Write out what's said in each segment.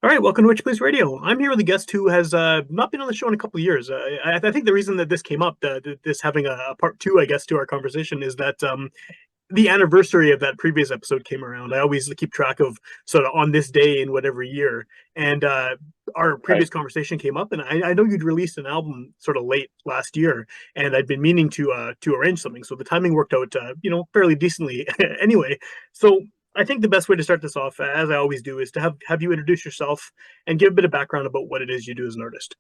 All right, welcome to Witchpolice Radio. I'm here with a guest who has not been on the show in a couple of years. I think the reason that this came up, this having a part two, I guess, to our conversation, is that the anniversary of that previous episode came around. I always keep track of sort of on this day in whatever year, and our Right. previous conversation came up, and I know you'd released an album sort of late last year, and I'd been meaning to arrange something, so the timing worked out, fairly decently. Anyway, so I think the best way to start this off, as I always do, is to have you introduce yourself and give a bit of background about what it is you do as an artist.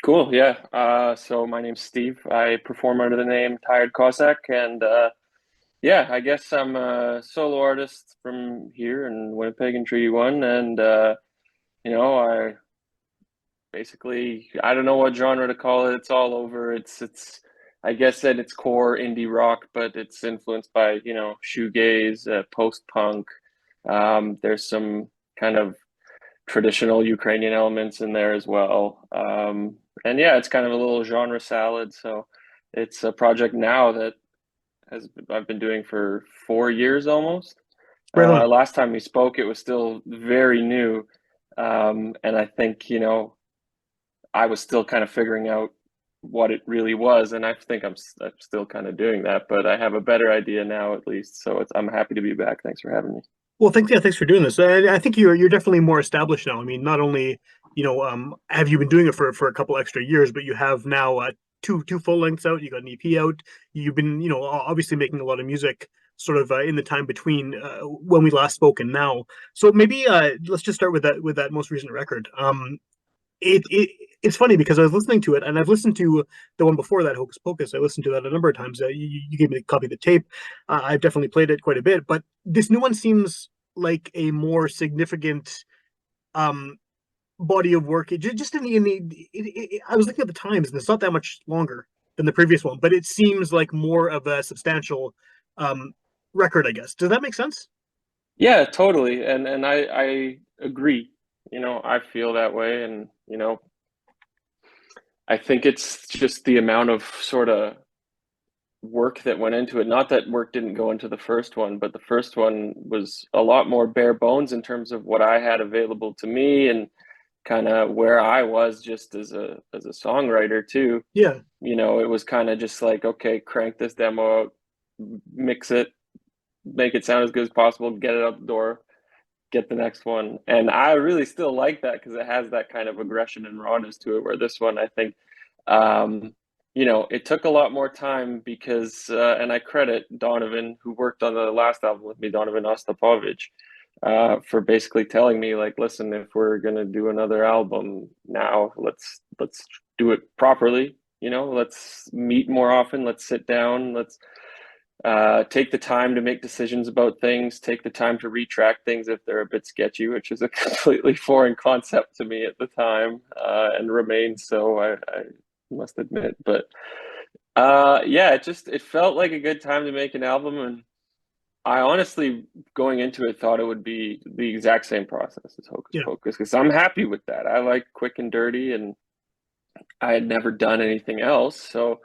Cool. Yeah. So my name's Steve. I perform under the name Tired Cossack, and yeah, I guess I'm a solo artist from here in Winnipeg and Treaty One, and I basically I don't know what genre to call it. It's all over. It's I guess at its core indie rock, but it's influenced by shoegaze, post punk. There's some kind of traditional Ukrainian elements in there as well. And yeah, it's kind of a little genre salad. So it's a project now that has I've been doing for 4 years almost. Right on. Last time we spoke, it was still very new, and I think I was still kind of figuring out what it really was, and I think I'm still kind of doing that, but I have a better idea now at least. So I'm happy to be back. Thanks for having me. Well, thanks for doing this. I think you're definitely more established now. I mean, not only have you been doing it for a couple extra years, but you have now two full lengths out. You got an EP out. You've been obviously making a lot of music sort of in the time between when we last spoke and now. So maybe let's just start with that most recent record. It's funny because I was listening to it, and I've listened to the one before that, Hocus Pocus. I listened to that a number of times. You gave me a copy of the tape. I've definitely played it quite a bit, but this new one seems like a more significant um, body of work. Just I was looking at the times, and it's not that much longer than the previous one, but it seems like more of a substantial um, record, I guess. Does that make sense? Yeah, totally. And I agree. I feel that way, and I think it's just the amount of sort of work that went into it. Not that work didn't go into the first one, but the first one was a lot more bare bones in terms of what I had available to me and kind of where I was just as a songwriter too. Yeah. It was kind of just like, okay, crank this demo out, mix it, make it sound as good as possible, get it out the door, get the next one. And I really still like that because it has that kind of aggression and rawness to it. Where this one, I think, um, it took a lot more time because, and I credit Donovan, who worked on the last album with me, Donovan Ostapovich, for basically telling me, like, listen, if we're gonna do another album now, let's do it properly. Let's meet more often. Let's sit down. Let's take the time to make decisions about things, take the time to retract things if they're a bit sketchy, which is a completely foreign concept to me at the time, and remains so, I must admit. But yeah, it felt like a good time to make an album, and I honestly, going into it, thought it would be the exact same process as Hocus Yeah. Pocus because I'm happy with that. I like quick and dirty, and I had never done anything else, so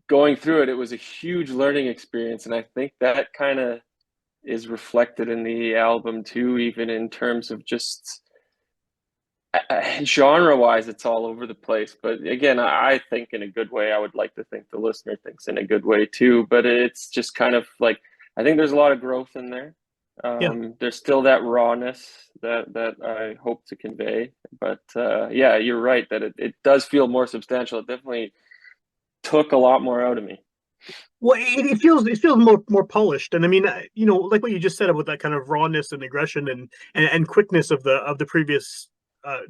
going through it, it was a huge learning experience, and I think that kind of is reflected in the album too, even in terms of just genre-wise, it's all over the place. But again, I think in a good way. I would like to think the listener thinks in a good way too. But it's just kind of like I think there's a lot of growth in there. Yeah. There's still that rawness that I hope to convey. But yeah, you're right that it does feel more substantial. It definitely took a lot more out of me. Well, it feels more polished, and I mean, like what you just said about that kind of rawness and aggression and quickness of the previous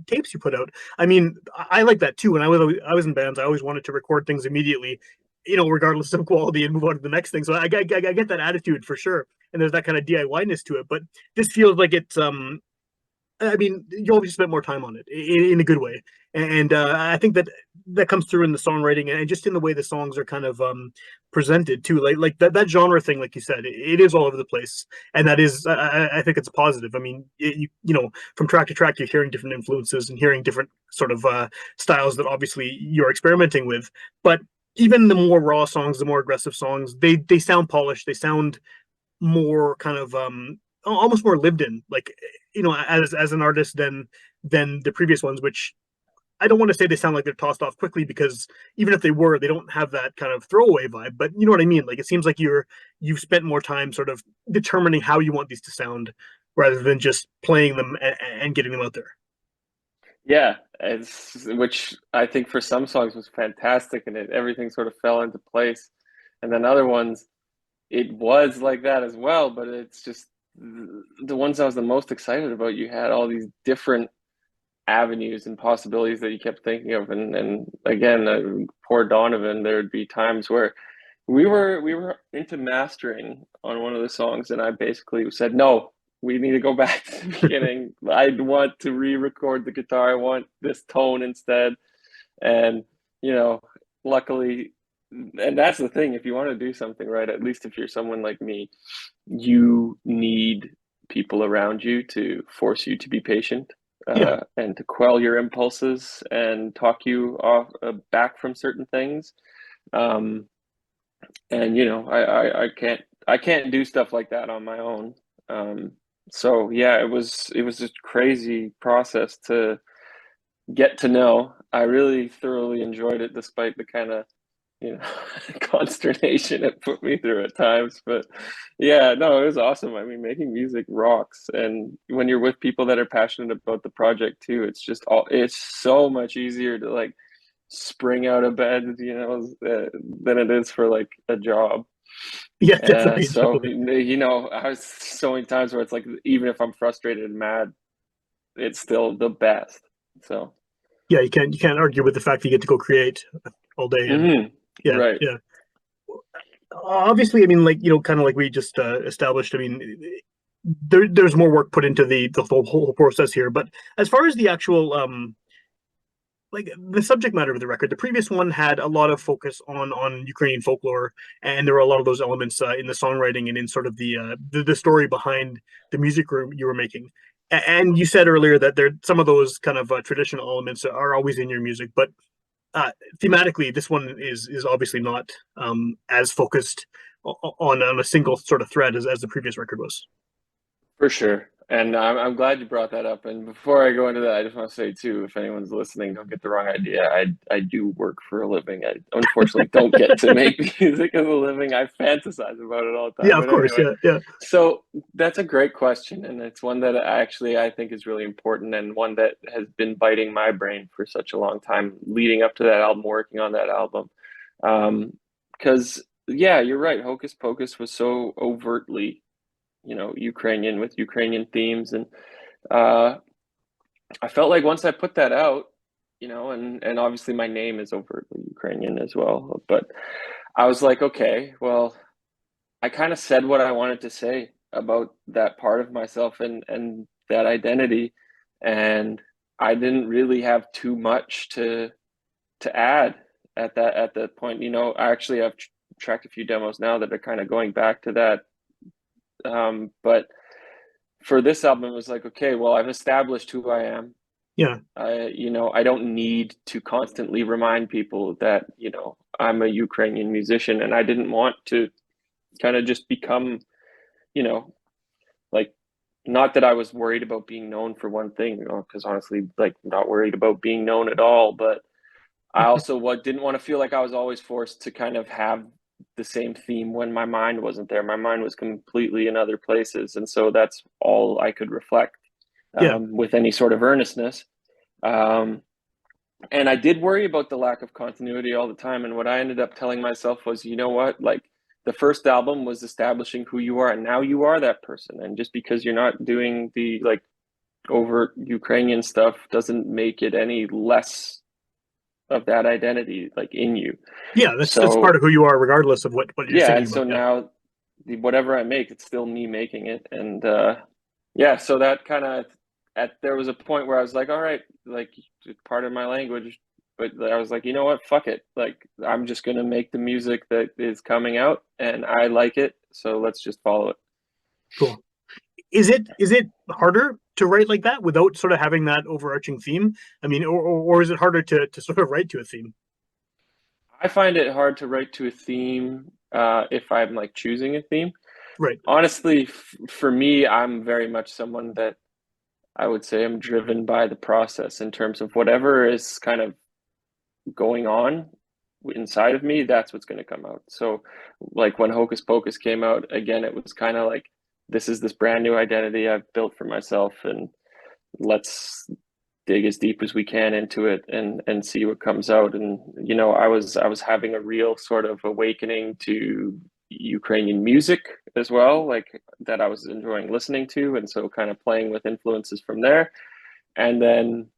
tapes you put out. I mean, I like that too. When I was in bands, I always wanted to record things immediately, regardless of quality, and move on to the next thing. So I get that attitude for sure, and there's that kind of DIY-ness to it. But this feels like it's I mean, you obviously spent more time on it in a good way, and I think that comes through in the songwriting and just in the way the songs are kind of presented too. Like that genre thing, like you said, it is all over the place, and that is I think it's a positive. I mean, from track to track, you're hearing different influences and hearing different sort of styles that obviously you're experimenting with. But even the more raw songs, the more aggressive songs, they sound polished. They sound more kind of almost more lived in. Like as an artist than the previous ones, which I don't want to say they sound like they're tossed off quickly, because even if they were, they don't have that kind of throwaway vibe. But you know what I mean? Like, it seems like you've spent more time sort of determining how you want these to sound, rather than just playing them and getting them out there. Yeah, which I think for some songs was fantastic, and everything sort of fell into place. And then other ones, it was like that as well, but it's just the ones I was the most excited about. You had all these different avenues and possibilities that you kept thinking of, and again, poor Donovan, there'd be times where we were into mastering on one of the songs, and I basically said, no, we need to go back to the beginning. I want to re-record the guitar. I want this tone instead. And luckily, and that's the thing, if you want to do something right, at least if you're someone like me, you need people around you to force you to be patient, Yeah, and to quell your impulses and talk you off back from certain things. Um, and I can't do stuff like that on my own. Um, so yeah, it was a crazy process to get to know. I really thoroughly enjoyed it, despite the kind of you know consternation it put me through at times. But yeah, no, it was awesome. I mean, making music rocks, and when you're with people that are passionate about the project too, it's so much easier to like spring out of bed, than it is for like a job. yeah, definitely, So definitely. I was so many times where it's like, even if I'm frustrated and mad, it's still the best. So Yeah, you can't argue with the fact that you get to go create all day. And yeah, right. yeah. Obviously, I mean, like, kind of like we just established. I mean, there's more work put into the whole process here. But as far as the actual like the subject matter of the record, the previous one had a lot of focus on Ukrainian folklore, and there were a lot of those elements in the songwriting and in sort of the story behind the music you were making. And you said earlier that there some of those kind of traditional elements are always in your music, but uh, thematically, this one is obviously not as focused on a single sort of thread as the previous record was. For sure. And I'm glad you brought that up. And before I go into that, I just want to say too, if anyone's listening, don't get the wrong idea. I do work for a living. I unfortunately don't get to make music as a living. I fantasize about it all the Yeah, time. of But course. anyway, Yeah, yeah, so that's a great question, and it's one that actually I think is really important, and one that has been biting my brain for such a long time leading up to that album, working on that album. Because yeah, you're right. Hocus Pocus was so overtly Ukrainian, with Ukrainian themes. And uh, I felt like once I put that out, and obviously my name is overtly Ukrainian as well, but I was like, okay, well, I kind of said what I wanted to say about that part of myself and that identity, and I didn't really have too much to add at that point. I actually have tracked a few demos now that are kind of going back to that. But for this album, it was like, okay, well, I've established who I am. yeah, I don't need to constantly remind people that, I'm a Ukrainian musician, and I didn't want to kind of just become, you know, like, not that I was worried about being known for one thing, because honestly, like, not worried about being known at all. But I also didn't want to feel like I was always forced to kind of have the same theme when my mind wasn't there. My mind was completely in other places, and so that's all I could reflect yeah. with any sort of earnestness. Um, and I did worry about the lack of continuity all the time. And what I ended up telling myself was, you know what, like, the first album was establishing who you are, and now you are that person. And just because you're not doing the like overt Ukrainian stuff doesn't make it any less of that identity like in you. Yeah, that's part So of who you are, regardless of what you're yeah, singing and about. so Yeah, now whatever I make, it's still me making it. And yeah, so that kind of, there was a point where I was like, all right, like, it's part of my language. But I was like, you know what, fuck it, like, I'm just gonna make the music that is coming out, and I like it, so let's just follow it. cool. Is it harder to write like that without sort of having that overarching theme? I mean, or is it harder to sort of write to a theme? I find it hard to write to a theme if I'm like choosing a theme. Right. Honestly, for me, I'm very much someone that I would say I'm driven by the process in terms of whatever is kind of going on inside of me, that's what's going to come out. So, like when Hocus Pocus came out, again, it was kind of like, this is this brand new identity I've built for myself, and let's dig as deep as we can into it and see what comes out. And I was having a real sort of awakening to Ukrainian music as well, like that I was enjoying listening to, and so kind of playing with influences from there. And then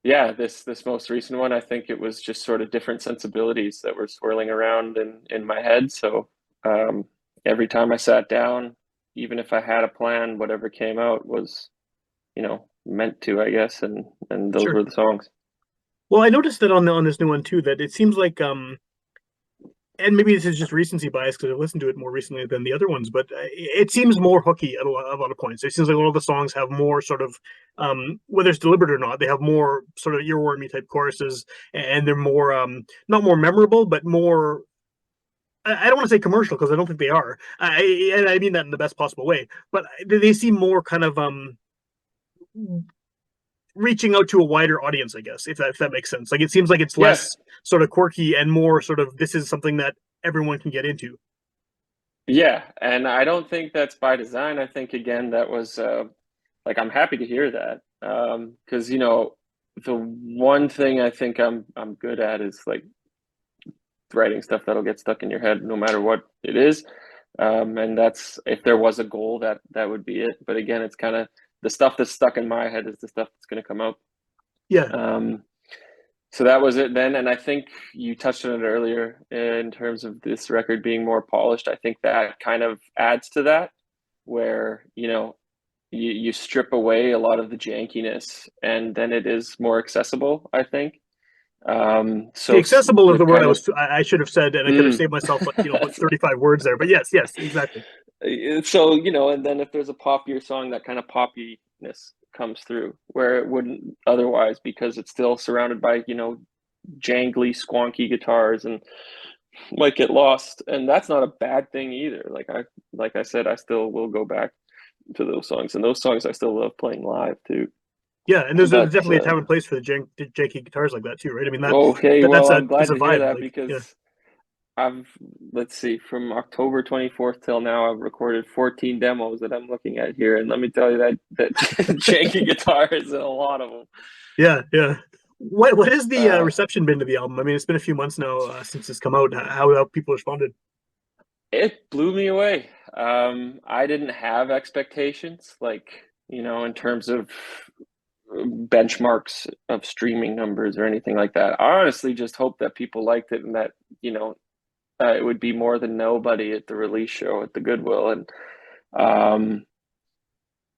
yeah, this most recent one, I think it was just sort of different sensibilities that were swirling around in my head. So um, every time I sat down, even if I had a plan, whatever came out was, meant to, I guess, and those Sure. were the songs. Well, I noticed that on this new one too, that it seems like and maybe this is just recency bias because I've listened to it more recently than the other ones, but it seems more hooky at a lot of points. It seems like a lot of the songs have more sort of, whether it's deliberate or not, they have more sort of earwormy type choruses, and they're more, not more memorable, but more. I don't want to say commercial because I don't think they are. And I mean that in the best possible way. But they seem more kind of reaching out to a wider audience, I guess, if that makes sense. Like it seems like it's Yeah, less sort of quirky and more sort of this is something that everyone can get into. yeah, and I don't think that's by design. I think again that was like I'm happy to hear that because the one thing I think I'm good at is like writing stuff that'll get stuck in your head no matter what it is. And that's if there was a goal, that would be it. But again, it's kind of the stuff that's stuck in my head is the stuff that's going to come out. Yeah, Um, so that was it then. And I think you touched on it earlier in terms of this record being more polished. I think that kind of adds to that, where, you strip away a lot of the jankiness and then it is more accessible, I think. the So accessible is the the word kind of, I should have said, and I could have mm, saved myself like 35 words there. But yes, yes, exactly. so and then if there's a poppier song, that kind of poppiness comes through where it wouldn't otherwise, because it's still surrounded by jangly squonky guitars and might get lost, and that's not a bad thing either. Like I said, I still will go back to those songs, and those songs I still love playing live too. Yeah, and there's But definitely a time and place for the janky guitars like that too, right? I mean okay, that's well, I'm that's glad a to hear vibe. that Like, yeah, because I've, let's see, from October 24th till now, I've recorded 14 demos that I'm looking at here, and let me tell you that janky guitar is in a lot of them. yeah, yeah. What has the Uh, reception been to the album? I mean, it's been a few months now since it's come out. How people responded? it blew me away. I didn't have expectations, like, in terms of benchmarks of streaming numbers or anything like that. I honestly just hoped that people liked it and that, it would be more than nobody at the release show at the Goodwill. And um,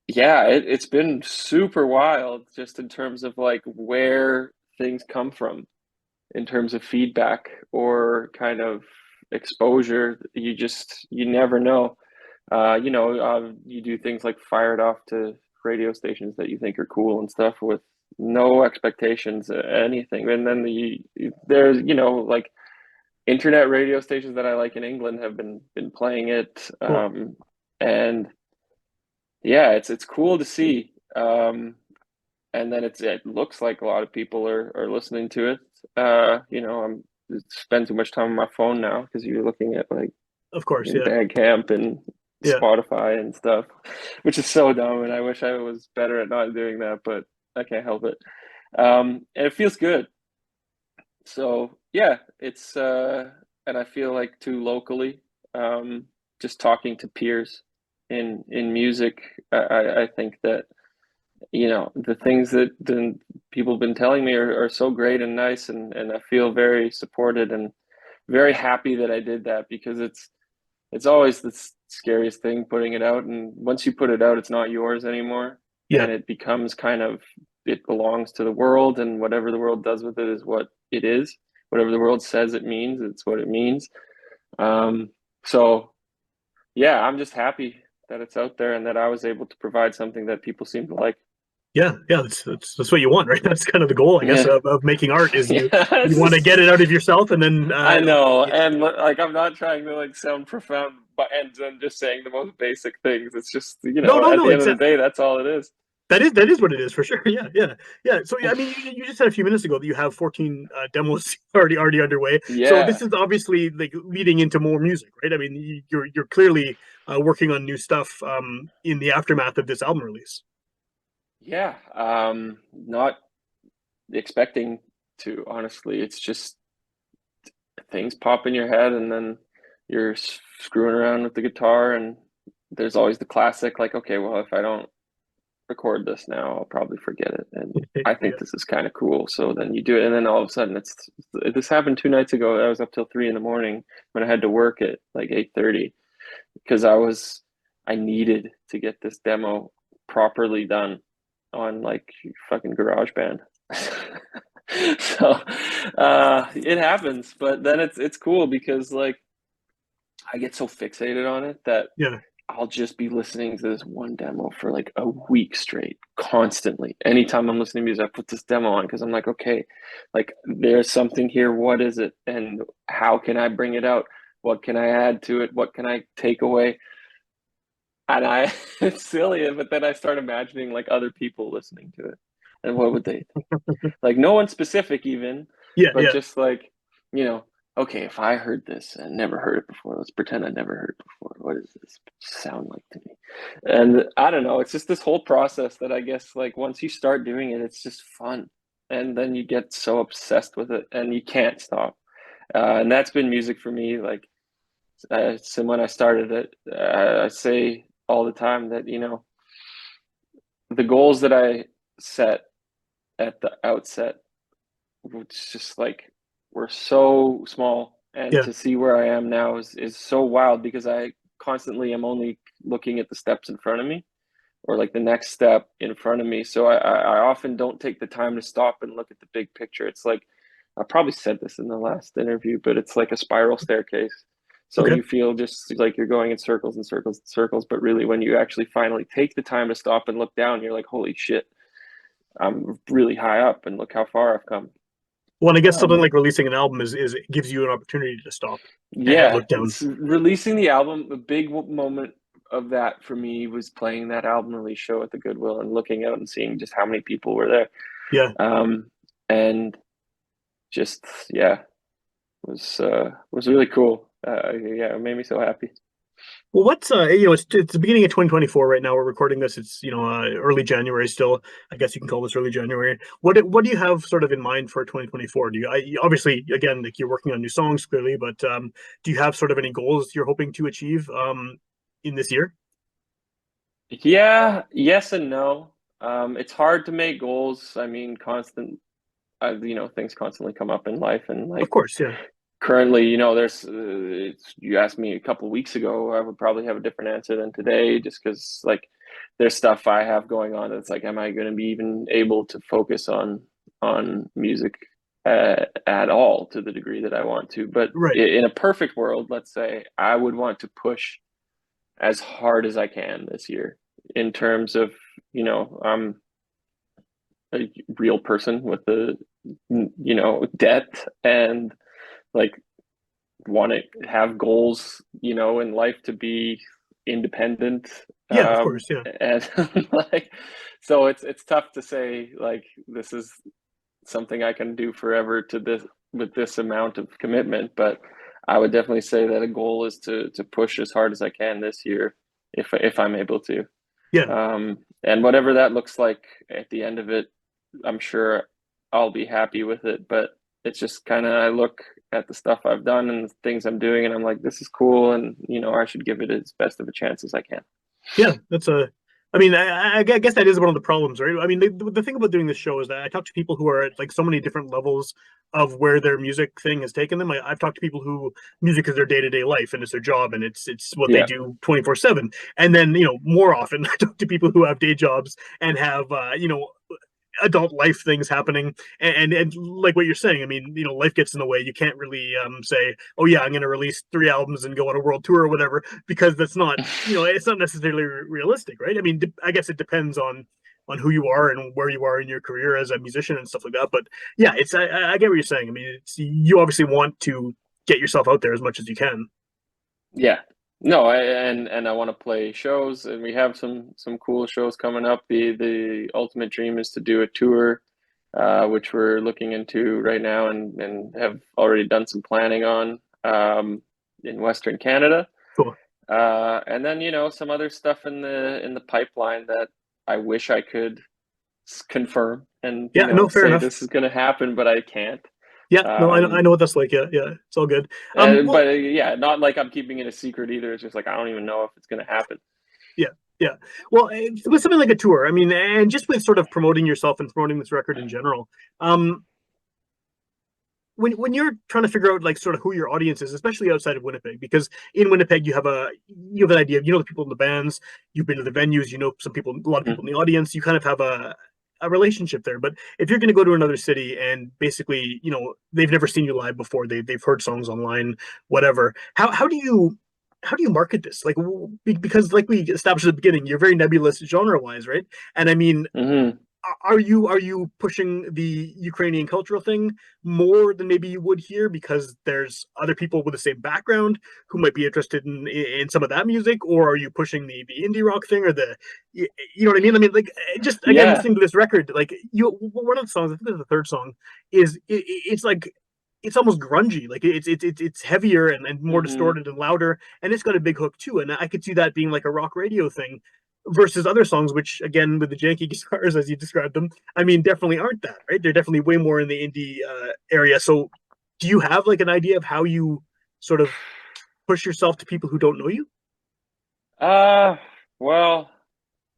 yeah, it's been super wild just in terms of like where things come from in terms of feedback or kind of exposure. You never know. You do things like fire it off to radio stations that you think are cool and stuff with no expectations, anything. And then there's, like internet radio stations that I like in England have been playing it. Cool, And yeah, it's cool to see. And then it looks like a lot of people are listening to it. I'm spend too much time on my phone now because you're looking at like of course. in Yeah, Bandcamp and yeah, Spotify and stuff, which is so dumb. And I wish I was better at not doing that, but I can't help it. And it feels good. So yeah, and I feel like too locally, just talking to peers in music, I think that the things that the people have been telling me are so great and nice, and I feel very supported and very happy that I did that, because it's always the scariest thing putting it out, and once you put it out, it's not yours anymore, yeah, and it becomes kind of, it belongs to the world, and whatever the world does with it is what it is. Whatever the world says it means, it's what it means. um so yeah, I'm just happy that it's out there and that I was able to provide something that people seem to like. yeah, yeah. That's what you want, right? That's kind of the goal, I guess, Yeah. of making art is Yeah, you it's want to just, get it out of yourself, and then I know, and like I'm not trying to like sound profound, but and I'm just saying the most basic things. It's just no, no, at no. the end of the day, that's all it is. That is what it is for sure. Yeah, yeah, yeah. So yeah, I mean, you just said a few minutes ago that you have 14 demos already underway. So this Yeah, is obviously like leading into more music, right? I mean, you're clearly working on new stuff in the aftermath of this album release. yeah. Not expecting to, honestly. It's just things pop in your head, and then you're screwing around with the guitar, and there's always the classic, like, okay, well, if I don't record this now, I'll probably forget it. And I Yeah, think this is kind of cool. So then you do it, and then all of a sudden, this happened 2 nights ago. I was up till 3 in the morning when I had to work at like 8:30 because I needed to get this demo properly done on like fucking GarageBand. So it happens, but then it's cool because like I get so fixated on it that yeah. I'll just be listening to this one demo for like a week straight, constantly. Anytime I'm listening to music, I put this demo on because I'm like, okay, like there's something here. What is it? And how can I bring it out? What can I add to it? What can I take away? And I, it's silly, but then I start imagining like other people listening to it. And what would they think? Like no one specific even, Yeah, but yeah. just like, you know, okay, if I heard this and never heard it before, let's pretend I never heard it before. What does this sound like to me? And I don't know, it's just this whole process that I guess like once you start doing it, it's just fun. And then you get so obsessed with it and you can't stop. And that's been music for me. Like, so when I started it, I say all the time that, you know, the goals that I set at the outset, which just like were so small, and Yeah. to see where I am now is so wild because I constantly am only looking at the steps in front of me or like the next step in front of me. So I often don't take the time to stop and look at the big picture. It's like I probably said this in the last interview, but it's like a spiral staircase. So Okay. you feel just like you're going in circles and circles and circles, but really when you actually finally take the time to stop and look down, you're like, holy shit, I'm really high up and look how far I've come. Well, and I guess something Um, like releasing an album is it gives you an opportunity to stop and yeah, look down. it's releasing the album. A big moment of that for me was playing that album release show at the Goodwill and looking out and seeing just how many people were there. Yeah. And just yeah, was really cool. Yeah, it made me so happy. Well, what's it's the beginning of 2024 right now. We're recording this. It's early January still. I guess you can call this early January. What do you have sort of in mind for 2024? Do obviously again like you're working on new songs clearly, but do you have sort of any goals you're hoping to achieve in this year? Yeah, yes and no. It's hard to make goals. I mean, things constantly come up in life, and Of like course, yeah, currently, there's you asked me a couple weeks ago, I would probably have a different answer than today, just because like there's stuff I have going on. It's like, am I going to be even able to focus on music at all to the degree that I want to? But right, in a perfect world, let's say I would want to push as hard as I can this year in terms of, I'm a real person with the debt and like want to have goals, in life to be independent. yeah, of course, yeah, And like, so it's tough to say like this is something I can do forever to this with this amount of commitment, but I would definitely say that a goal is to push as hard as I can this year, if I'm able to. yeah. And whatever that looks like at the end of it, I'm sure I'll be happy with it. But it's just kind of I look at the stuff I've done and the things I'm doing, and I'm like, this is cool, and I should give it as best of a chance as I can. Yeah, that's a. I mean, I guess that is one of the problems, right? I mean, the thing about doing this show is that I talk to people who are at like so many different levels of where their music thing has taken them. I've talked to people who music is their day to day life and it's their job and it's what they Yeah. do 24/7. And then more often I talk to people who have day jobs and have adult life things happening and like what you're saying. I mean, life gets in the way. You can't really say, oh yeah, I'm going to release 3 albums and go on a world tour or whatever, because that's not, it's not necessarily realistic, right? I mean, I guess it depends on who you are and where you are in your career as a musician and stuff like that. But yeah, I get what you're saying. I mean, you obviously want to get yourself out there as much as you can. Yeah. No, and I want to play shows, and we have some cool shows coming up. The ultimate dream is to do a tour, which we're looking into right now, and have already done some planning on in Western Canada. Cool. And then some other stuff in the pipeline that I wish I could confirm and Yeah, no, fair say enough. this is going to happen, but I can't. Yeah, no, I know Um, what that's like. Yeah, yeah, it's all good. but Well, yeah, not like I'm keeping it a secret either. It's just like I don't even know if it's going to happen. yeah, yeah. Well, with something like a tour, I mean, and just with sort of promoting yourself and promoting this record in general, um, when you're trying to figure out like sort of who your audience is, especially outside of Winnipeg, because in Winnipeg you have an idea of the people in the bands, you've been to the venues, some people, a lot of people in Mhm. the audience, you kind of have a relationship there. But if you're going to go to another city and basically they've never seen you live before, they've heard songs online, whatever, how do you market this? Like, because like we established at the beginning, you're very nebulous genre wise, right? And I mean, Mhm. are you pushing the Ukrainian cultural thing more than maybe you would here because there's other people with the same background who might be interested in some of that music, or are you pushing the indie rock thing or you know what I mean? I mean, like, just again Yeah. listening to this record, like one of the songs, I think it's the third song, it's like it's almost grungy, like it's heavier and more Mhm. distorted and louder, and it's got a big hook too, and I could see that being like a rock radio thing versus other songs, which again with the janky guitars as you described them, I mean, definitely aren't that, right? They're definitely way more in the indie area. So, do you have like an idea of how you sort of push yourself to people who don't know you? Uh, well,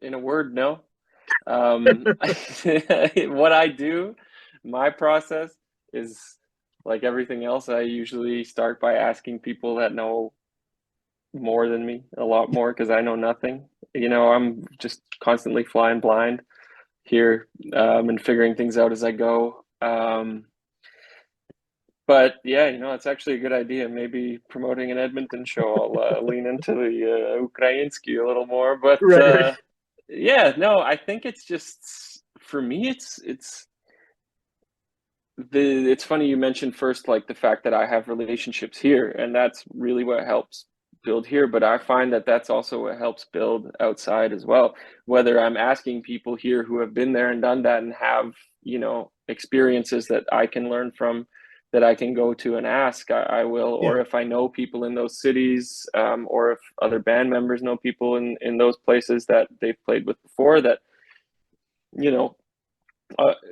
in a word, no. What I do, my process is like everything else. I usually start by asking people that know more than me, a lot more, because I know nothing. I'm just constantly flying blind here, and figuring things out as I go. But yeah, it's actually a good idea. Maybe promoting an Edmonton show, I'll lean into the Ukrainsky a little more. But Right, right. yeah, no, I think it's just for me. It's funny you mentioned first, like the fact that I have relationships here, and that's really what helps build here. But I find that that's also what helps build outside as well. Whether I'm asking people here who have been there and done that and have experiences that I can learn from, that I can go to and ask, I will. Yeah, Or if I know people in those cities, or if other band members know people in those places that they've played with before, that you know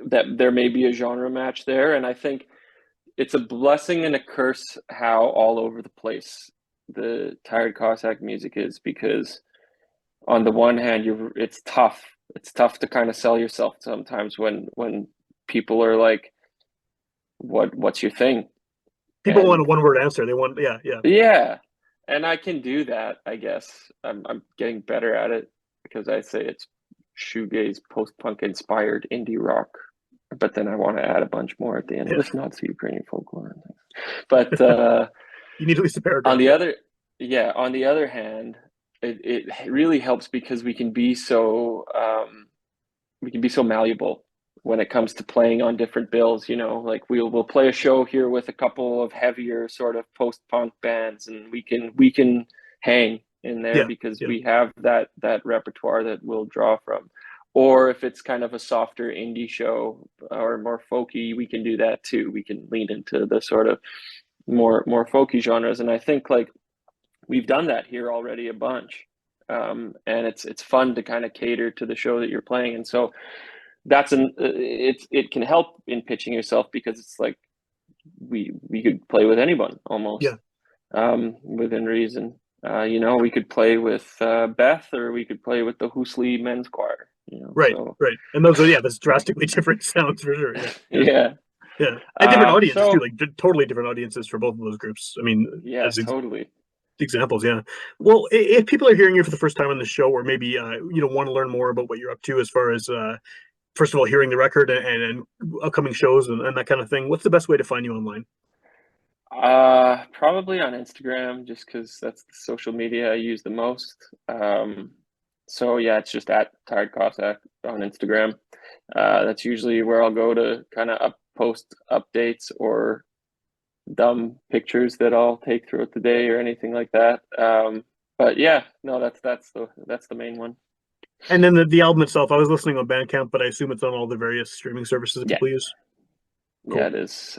that there may be a genre match there. And I think it's a blessing and a curse how all over the place the Tired Cossack music is, because on the one hand, it's tough. It's tough to kind of sell yourself sometimes when people are like, what's your thing? people want And a one-word answer. They want, yeah, yeah, yeah, and I can do that, I guess. I'm getting better at it because I say it's shoegaze, post-punk inspired indie rock, but then I want to add a bunch more at the end yeah. with Nazi Ukrainian folklore and things. But You need at least a on paragraph. the Yeah, other, yeah, on the other hand, it really helps because we can be so malleable when it comes to playing on different bills. Like we'll play a show here with a couple of heavier sort of post-punk bands, and we can hang in there yeah, because yeah. we have that repertoire that we'll draw from. Or if it's kind of a softer indie show or more folky, we can do that too. We can lean into the sort of more folky genres, and I think like we've done that here already a bunch. And it's fun to kind of cater to the show that you're playing, and so it can help in pitching yourself because it's like we could play with anyone almost, Yeah. within reason. We could play with Beth, or we could play with the Hoosley men's choir. Right, So right. And those are, yeah, that's drastically different sounds for sure. Yeah, yeah, yeah. yeah. And different audiences too, So like totally different audiences for both of those groups. I mean, yeah, as totally. examples, yeah. Well, if people are hearing you for the first time on the show, or maybe want to learn more about what you're up to, as far as first of all hearing the record and upcoming shows and that kind of thing, what's the best way to find you online? Probably on Instagram, just because that's the social media I use the most. So yeah, it's just at Tired Cossack on Instagram. That's usually where I'll go to kind of post updates or dumb pictures that I'll take throughout the day or anything like that. But yeah, no, that's the main one. And then the album itself, I was listening on Bandcamp, but I assume it's on all the various streaming services that Yeah, people use. yeah, Cool. it is.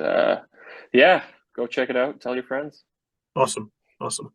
Yeah, go check it out. Tell your friends. Awesome. Awesome.